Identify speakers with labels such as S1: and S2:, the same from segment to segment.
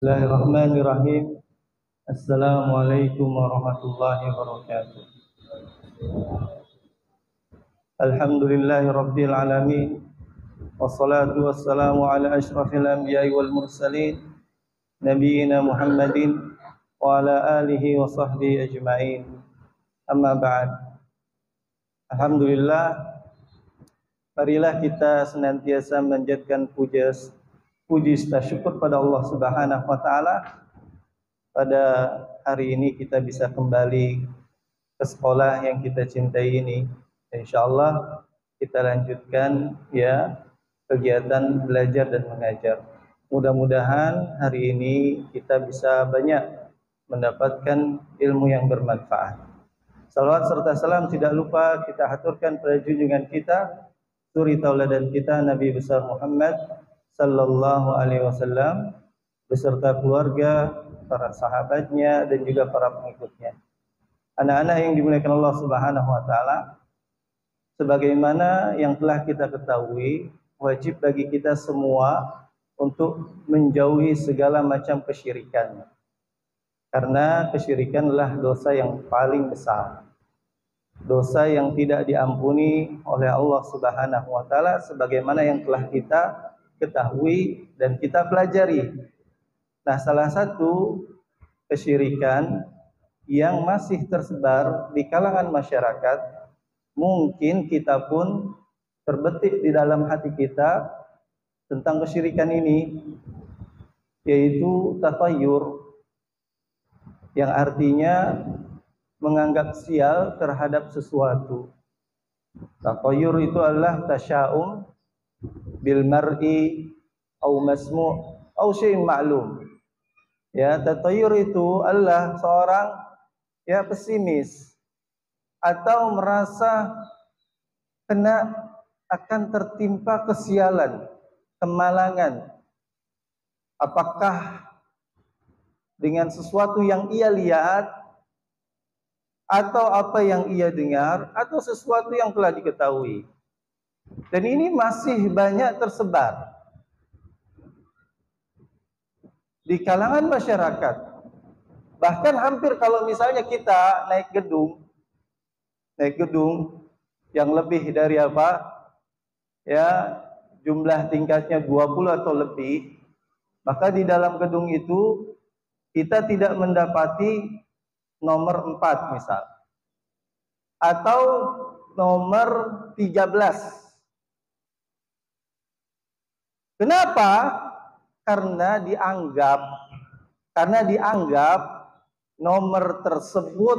S1: Bismillahirrahmanirrahim. Assalamualaikum warahmatullahi wabarakatuh. Alhamdulillahi rabbil alamin. Wassalatu wassalamu ala asyrafil anbiya'i wal mursalin nabiyina Muhammadin wa ala alihi wa sahbihi ajma'in. Amma ba'd. Alhamdulillah, marilah kita senantiasa menjadikan puji syukur pada Allah Subhanahu wa taala. Pada hari ini kita bisa kembali ke sekolah yang kita cintai ini. Insyaallah kita lanjutkan kegiatan belajar dan mengajar. Mudah-mudahan hari ini kita bisa banyak mendapatkan ilmu yang bermanfaat. Salawat serta salam tidak lupa kita haturkan pada junjungan kita, suri tauladan kita, Nabi besar Muhammad sallallahu alaihi wasallam beserta keluarga, para sahabatnya dan juga para pengikutnya. Anak-anak yang dimuliakan Allah Subhanahu wa taala, sebagaimana yang telah kita ketahui, wajib bagi kita semua untuk menjauhi segala macam kesyirikan. Karena kesyirikan adalah dosa yang paling besar. Dosa yang tidak diampuni oleh Allah Subhanahu wa taala sebagaimana yang telah kita ketahui dan kita pelajari. Nah, salah satu kesyirikan yang masih tersebar di kalangan masyarakat, mungkin kita pun terbetik di dalam hati kita tentang kesyirikan ini, yaitu tatayur, yang artinya menganggap sial terhadap sesuatu. Tatayur itu adalah tasya'um bil mar'i au masmu' au syai'in ma'lum. Ya, tatayur itu adalah seorang pesimis atau merasa akan tertimpa kesialan, kemalangan. Apakah dengan sesuatu yang ia lihat atau apa yang ia dengar atau sesuatu yang telah diketahui. Dan ini masih banyak tersebar di kalangan masyarakat. Bahkan hampir kalau misalnya kita naik gedung yang lebih dari jumlah tingkatnya 20 atau lebih, maka di dalam gedung itu kita tidak mendapati nomor 4 misal, atau nomor 13. Kenapa? Karena dianggap nomor tersebut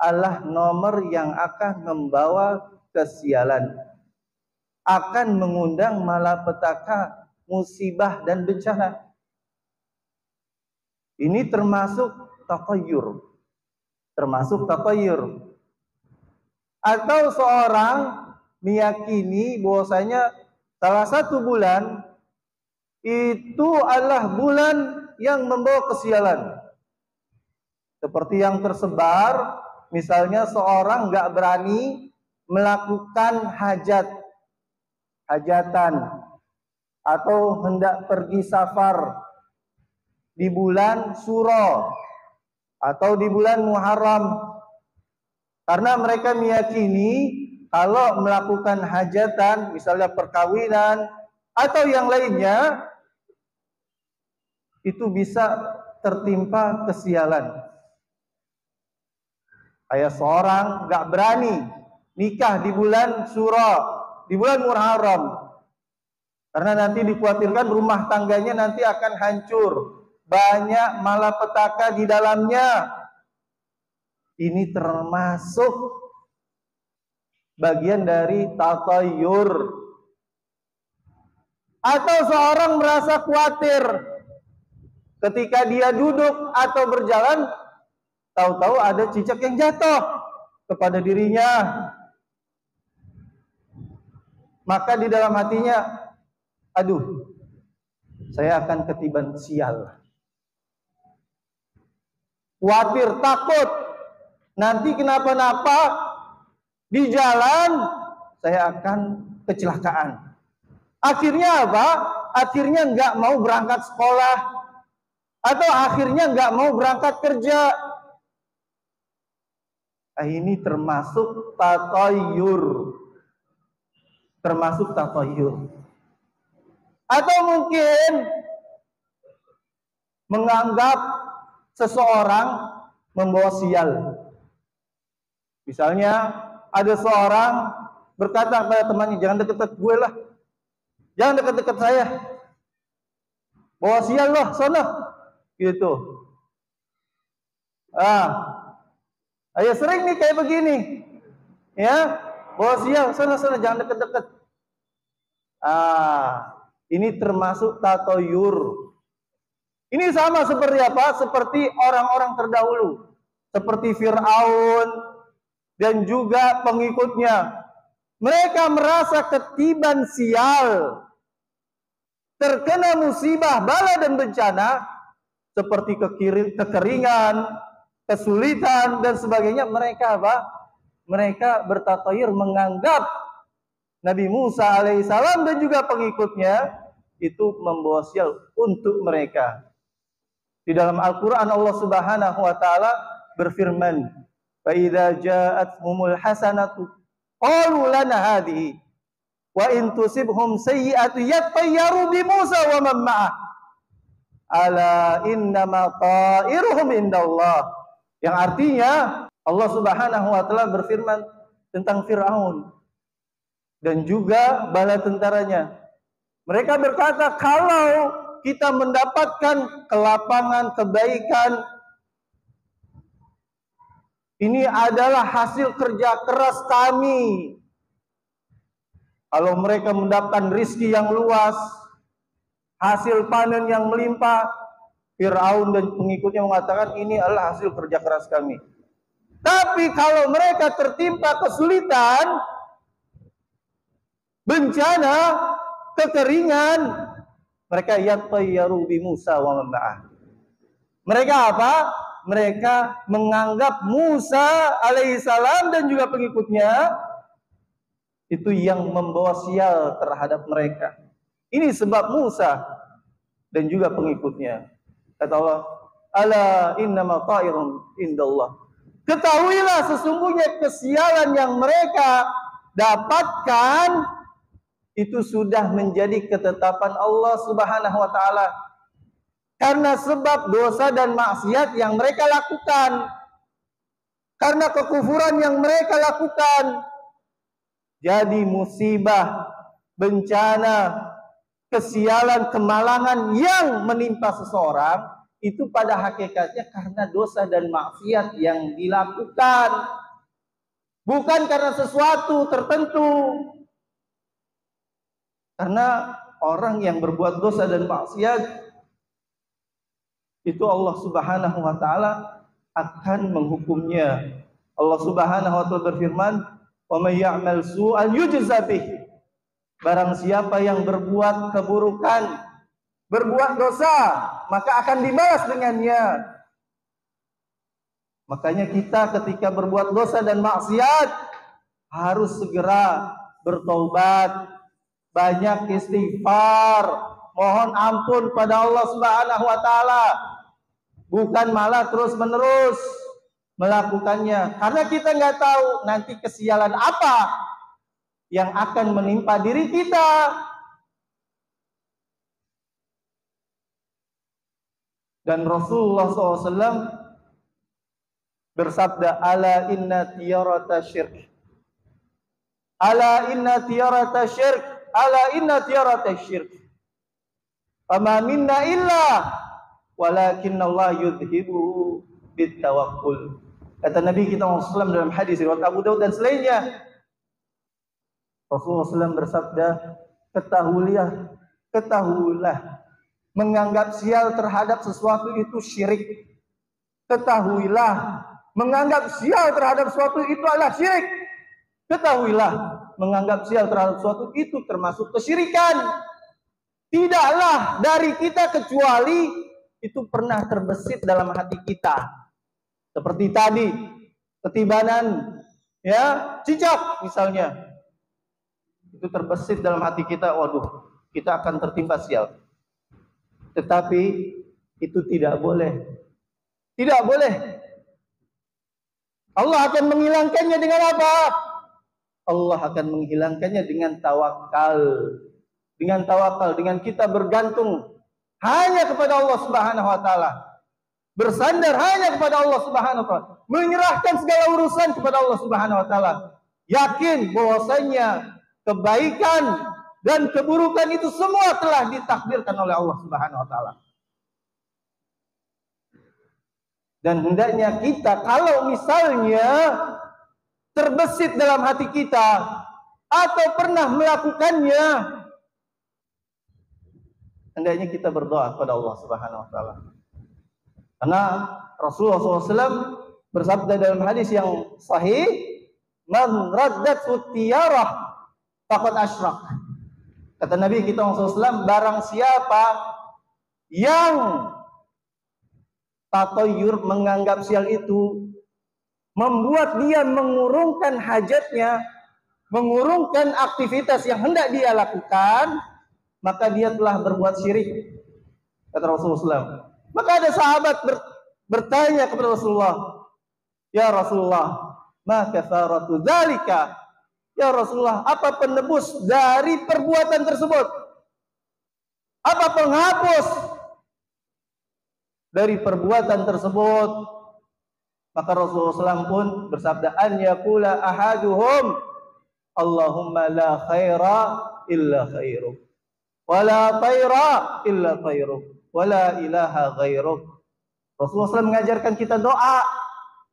S1: adalah nomor yang akan membawa kesialan, akan mengundang malapetaka, musibah dan bencana. Ini termasuk tatayur. Atau seorang meyakini bahwasanya salah satu bulan itu adalah bulan yang membawa kesialan. Seperti yang tersebar, misalnya seorang nggak berani melakukan hajatan atau hendak pergi safar di bulan Syuro atau di bulan Muharram, karena mereka meyakini kalau melakukan hajatan, misalnya perkawinan atau yang lainnya, itu bisa tertimpa kesialan. Kayak seorang nggak berani nikah di bulan Syuro, di bulan Muharram, karena nanti dikhawatirkan rumah tangganya nanti akan hancur, banyak malapetaka di dalamnya. Ini termasuk bagian dari tatayur. Atau seorang merasa khawatir ketika dia duduk atau berjalan, tahu-tahu ada cicak yang jatuh kepada dirinya. Maka di dalam hatinya, aduh, saya akan ketiban sial. Khawatir, takut, nanti kenapa-napa di jalan, saya akan kecelakaan. Akhirnya apa? Akhirnya nggak mau berangkat sekolah. atau akhirnya nggak mau berangkat kerja. Nah, ini termasuk tatayur. Termasuk tatayur. Atau mungkin menganggap seseorang membawa sial. Misalnya ada seorang berkata kepada temannya, jangan dekat-dekat gue lah, jangan dekat-dekat saya, bawa sial loh, sana, gitu. Ayo sering nih kayak begini, ya, bawa sial, sana, jangan dekat-dekat. Ini termasuk tatayur. Ini sama seperti apa? Seperti orang-orang terdahulu, seperti Fir'aun dan juga pengikutnya. Mereka merasa ketiban sial, terkena musibah, bala dan bencana, seperti kekeringan, kesulitan dan sebagainya. Mereka apa? Mereka bertatayur menganggap Nabi Musa alaihissalam dan juga pengikutnya itu membawa sial untuk mereka. Di dalam Al-Quran Allah Subhanahu wa Ta'ala berfirman, "Fa idza ja'atuhumul hasanatu qalu lana hadhihi wa in tusibhum sayyi'atu yattayyaru bi Musa wa man ma'ah ala innama ta'iruhum indallah." Yang artinya Allah Subhanahu wa Ta'ala berfirman tentang Fir'aun dan juga bala tentaranya. Mereka berkata, kalau kita mendapatkan kelapangan, kebaikan, ini adalah hasil kerja keras kami. Kalau mereka mendapatkan rizki yang luas, hasil panen yang melimpah, Fir'aun dan pengikutnya mengatakan ini adalah hasil kerja keras kami. Tapi kalau mereka tertimpa kesulitan, bencana, kekeringan, mereka yattayyaru bi Musa wa man ma'ah. Mereka apa? Mereka menganggap Musa alaihissalam dan juga pengikutnya itu yang membawa sial terhadap mereka. Ini sebab Musa dan juga pengikutnya. Kata Allah, ala innama ta'irun indallah. Ketahuilah sesungguhnya kesialan yang mereka dapatkan itu sudah menjadi ketetapan Allah Subhanahu wa Ta'ala karena sebab dosa dan maksiat yang mereka lakukan, karena kekufuran yang mereka lakukan. Jadi musibah, bencana, kesialan, kemalangan yang menimpa seseorang itu pada hakikatnya karena dosa dan maksiat yang dilakukan, bukan karena sesuatu tertentu. Karena orang yang berbuat dosa dan maksiat itu Allah Subhanahu wa Ta'ala akan menghukumnya. Allah Subhanahu wa Ta'ala berfirman, "Wa may ya'mal su'an yujza bih." Barang siapa yang berbuat keburukan, berbuat dosa, maka akan dibalas dengannya. Makanya kita ketika berbuat dosa dan maksiat harus segera bertaubat, banyak istighfar, mohon ampun pada Allah Subhanahu wa Ta'ala, bukan malah terus-menerus melakukannya, karena kita nggak tahu nanti kesialan apa yang akan menimpa diri kita. Dan Rasulullah SAW bersabda, ala inna tiyarata syirk, ala inna tiyarata syirk, ala inna tiyarata syirk, fama minna illa walakin Allah yudhibu bitawakkul. Kata Nabi kita SAW dalam hadis riwayat Abu Daud dan selainnya, Rasulullah SAW bersabda, ketahuilah, menganggap sial terhadap sesuatu itu syirik. Ketahuilah, menganggap sial terhadap sesuatu itu adalah syirik. Ketahuilah, menganggap sial terhadap sesuatu itu termasuk kesyirikan. Tidaklah dari kita kecuali itu pernah terbesit dalam hati kita. Seperti tadi, ketibanan, ya, cicak misalnya. Itu terbesit dalam hati kita, waduh, kita akan tertimpa sial. Tetapi Itu tidak boleh. Tidak boleh. Allah akan menghilangkannya dengan apa? Allah akan menghilangkannya dengan tawakal. Dengan tawakal, dengan kita bergantung hanya kepada Allah Subhanahu wa taala. Bersandar hanya kepada Allah Subhanahu wa taala. Menyerahkan segala urusan kepada Allah Subhanahu wa taala. Yakin bahwasanya kebaikan dan keburukan itu semua telah ditakdirkan oleh Allah Subhanahu wa taala. Dan hendaknya kita kalau misalnya terbesit dalam hati kita atau pernah melakukannya, hendaknya kita berdoa kepada Allah Subhanahu wa taala. Karena Rasulullah SAW bersabda dalam hadis yang sahih, "Man raddat sutiyarah faqad asyrak." Kata Nabi kita SAW, barang siapa yang tatoyur, menganggap sial itu membuat dia mengurungkan hajatnya, mengurungkan aktivitas yang hendak dia lakukan, maka dia telah berbuat syirik, kata Rasulullah SAW. Maka ada sahabat bertanya kepada Rasulullah, "Ya Rasulullah, ma kafaratu dzalika?" Ya Rasulullah, apa penebus dari perbuatan tersebut? Apa penghapus dari perbuatan tersebut? Maka Rasulullah SAW pun bersabda, "An yaqula ahaduhum, Allahumma la khaira illa khairuk, wa la tayra illa tayruk, wa la ilaha ghairuk." Rasulullah SAW mengajarkan kita doa.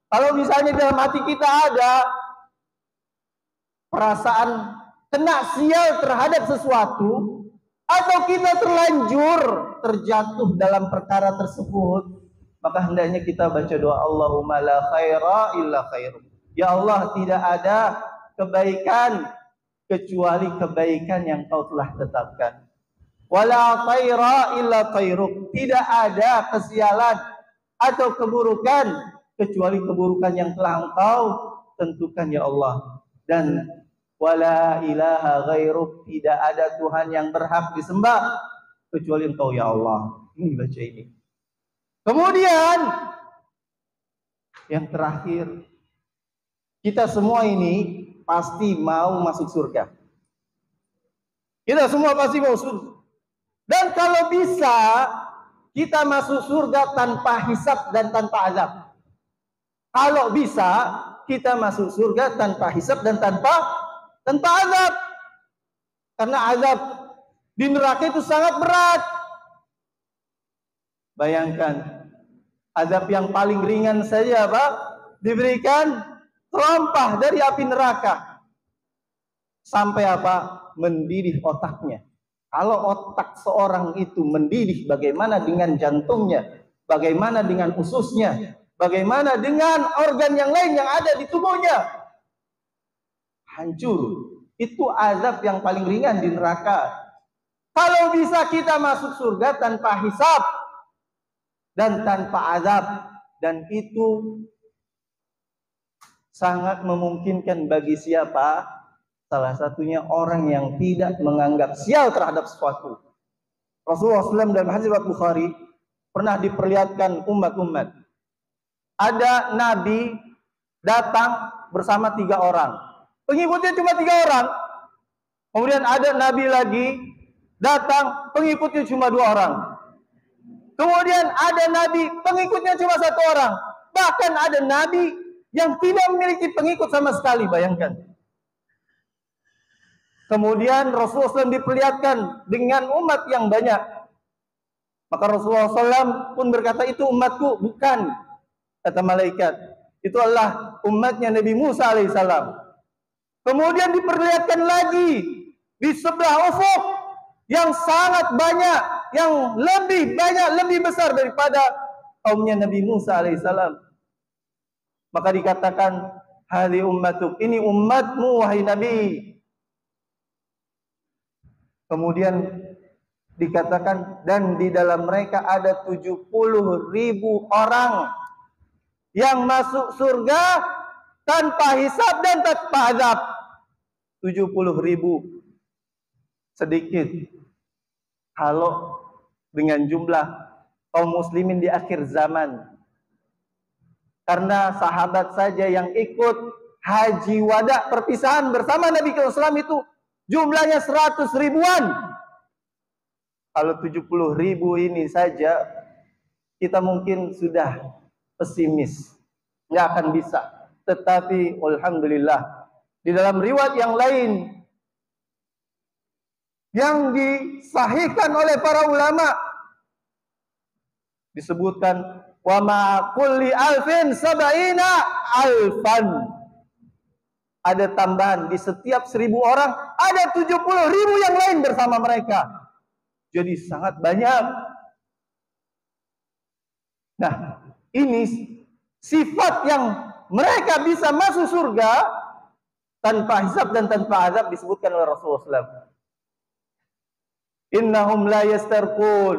S1: Kalau misalnya dalam hati kita ada perasaan kena sial terhadap sesuatu, atau kita terlanjur terjatuh dalam perkara tersebut, maka hendaknya kita baca doa, Allahumma la khaira illa khairuk. Ya Allah, tidak ada kebaikan kecuali kebaikan yang Kau telah tetapkan. Wala tayra illa tayruk. Tidak ada kesialan atau keburukan kecuali keburukan yang telah Engkau tentukan ya Allah. Dan wala ilaha ghairuk, tidak ada Tuhan yang berhak disembah kecuali Engkau ya Allah. Ini baca ini. Kemudian yang terakhir, kita semua ini pasti mau masuk surga. Kita semua pasti mau surga. Dan kalau bisa kita masuk surga tanpa hisab dan tanpa azab. Kalau bisa kita masuk surga tanpa hisab dan tanpa azab. Karena azab di neraka itu sangat berat. Bayangkan, azab yang paling ringan saja apa? Diberikan terompah dari api neraka. Sampai apa? Mendidih otaknya. Kalau otak seorang itu mendidih, bagaimana dengan jantungnya? Bagaimana dengan ususnya? Bagaimana dengan organ yang lain yang ada di tubuhnya? Hancur. Itu azab yang paling ringan di neraka. Kalau bisa kita masuk surga tanpa hisab dan tanpa azab, dan itu sangat memungkinkan bagi siapa? Salah satunya orang yang tidak menganggap sial terhadap sesuatu. Rasulullah SAW dalam hadis riwayat Bukhari pernah diperlihatkan umat-umat. Ada nabi datang bersama 3 orang. Pengikutnya cuma 3 orang. Kemudian ada nabi lagi datang, pengikutnya cuma 2 orang. Kemudian ada nabi, pengikutnya cuma 1 orang. Bahkan ada nabi yang tidak memiliki pengikut sama sekali, bayangkan. Kemudian Rasulullah SAW diperlihatkan dengan umat yang banyak. Maka Rasulullah SAW pun berkata, itu umatku. Bukan, kata malaikat. Itu adalah umatnya Nabi Musa alaihissalam. Kemudian diperlihatkan lagi di sebelah ufuk yang sangat banyak, yang lebih banyak, lebih besar daripada kaumnya Nabi Musa alaihissalam. Maka dikatakan, hadhi ummatuk, ini umatmu wahai Nabi. Kemudian dikatakan, dan di dalam mereka ada 70.000 orang yang masuk surga tanpa hisab dan tanpa azab. 70.000 sedikit kalau dengan jumlah kaum muslimin di akhir zaman. Karena sahabat saja yang ikut haji wada perpisahan bersama Nabi SAW itu jumlahnya 100 ribuan. Kalau 70 ribu ini saja kita mungkin sudah pesimis, nggak akan bisa. Tetapi alhamdulillah di dalam riwayat yang lain yang disahihkan oleh para ulama disebutkan wa ma kulli alfin sab'ina alfan. Ada tambahan di setiap 1000 orang ada 70 ribu yang lain bersama mereka. Jadi sangat banyak. Nah, ini sifat yang mereka bisa masuk surga tanpa hisab dan tanpa azab disebutkan oleh Rasulullah SAW. Innahum la yastarqun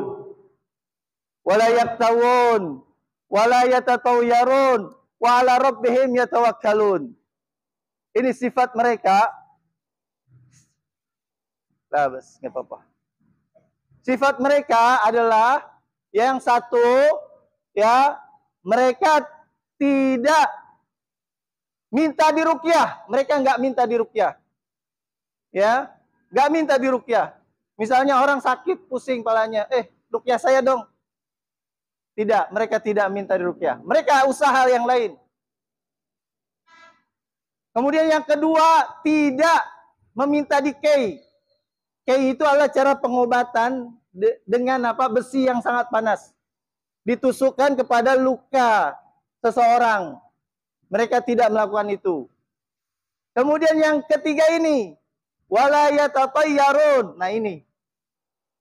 S1: wa la yaktawun wa la yatatawyarun wa ala rabbihim yatawakkalun. Ini sifat mereka. Labas, enggak apa-apa. Sifat mereka adalah yang satu, ya, mereka tidak minta diruqyah. Mereka enggak minta diruqyah. Ya, enggak minta diruqyah. Misalnya orang sakit, pusing palanya, ruqyah saya dong. Tidak, mereka tidak minta diruqyah. Mereka usaha yang lain. Kemudian yang kedua, tidak meminta dikei. Kei itu adalah cara pengobatan dengan apa? Besi yang sangat panas. Ditusukkan kepada luka seseorang. Mereka tidak melakukan itu. Kemudian yang ketiga ini, wala yatatayyarun. Nah ini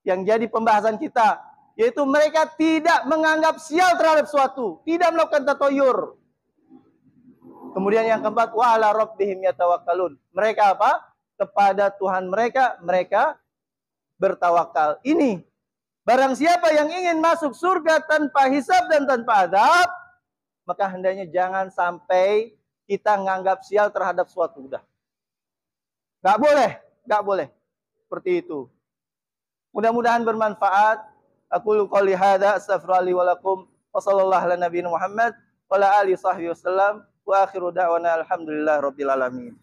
S1: yang jadi pembahasan kita, yaitu mereka tidak menganggap sial terhadap suatu, tidak melakukan tatoyur. Kemudian yang keempat, wa ala rabbihim yatawakkalun. Mereka apa? Kepada Tuhan mereka, mereka bertawakal. Ini barang siapa yang ingin masuk surga tanpa hisab dan tanpa azab, maka hendaknya jangan sampai kita menganggap sial terhadap suatu. Udah. Gak boleh, gak boleh. Seperti itu. Mudah-mudahan bermanfaat. Aku qouli hadza astaghfirullahi wa lakum wa sallallahu ala nabiyina Muhammad wa ala alihi wasahbihi wasallam wa akhiru da'wana alhamdulillah rabbil alamin.